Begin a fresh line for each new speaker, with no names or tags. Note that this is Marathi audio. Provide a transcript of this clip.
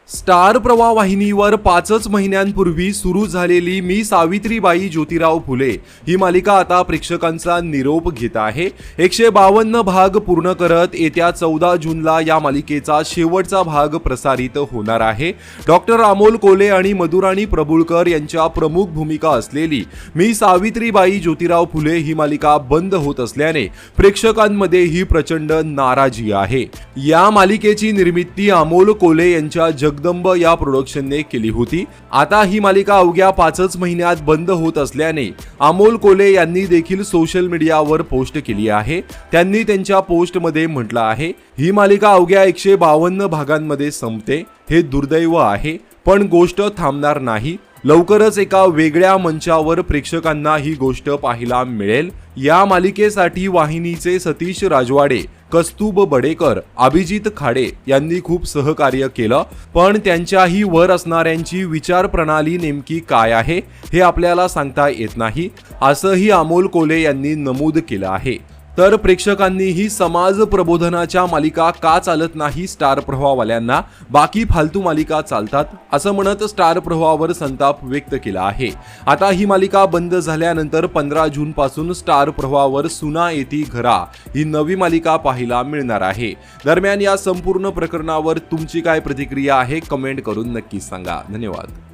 स्टार प्रवाह वाहिनीवर 5च महिन्यांपूर्वी सुरू झालेली मी सावित्रीबाई ज्योतिराव फुले ही मालिका आता प्रेक्षकांचा निरोप घेत आहे। 152 भाग पूर्ण करत येत्या 14 जूनला या मालिकेचा शेवटचा भाग प्रसारित होणार आहे। डॉक्टर अमोल कोले आणि मधुराणी प्रभुळकर यांच्या प्रमुख भूमिका असलेली मी सावित्रीबाई ज्योतिराव फुले ही मालिका बंद होत असल्याने प्रेक्षकांमध्ये ही प्रचंड नाराजी आहे। या मालिकेची निर्मिती अमोल कोले यांच्या जगदंब या प्रोडक्शनने केली होती। आता ही मालिका अवघ्या 5च महिन्यात बंद होत असल्याने अमोल कोले यांनी देखील सोशल मीडियावर पोस्ट केली आहे। त्यांनी त्यांच्या पोस्टमध्ये म्हटलं आहे, ही मालिका अवघ्या 152 भागांमध्ये संपते, हे दुर्दैव आहे, पण गोष्ट थांबणार नाही। लवकरच एका वेगळ्या मंचावर प्रेक्षकांना ही गोष्ट पाहायला मिळेल। या मालिकेसाठी वाहिनीचे सतीश राजवाडे, कस्तुब बडेकर, अभिजित खाडे यांनी खूप सहकार्य केलं, पण त्यांच्याही वर असणाऱ्यांची विचारप्रणाली नेमकी काय आहे हे आपल्याला सांगता येत नाही, असंही अमोल कोले यांनी नमूद केलं आहे। तर प्रेक्षकांनी ही समाज प्रबोधनाच्या मालिका का चालत नाही स्टार प्रवाहवाल्यांना, बाकी फालतू मालिका चालतात असं म्हणत स्टार प्रवाहावर संताप व्यक्त केला आहे। आता ही मालिका बंद झाल्यानंतर 15 जून पासून स्टार प्रवाहावर सुना येती घरा ही नवी मालिका पाहायला मिळणार आहे। दरम्यान या संपूर्ण प्रकरणावर तुमची काय प्रतिक्रिया आहे कमेंट करून नक्की सांगा। धन्यवाद।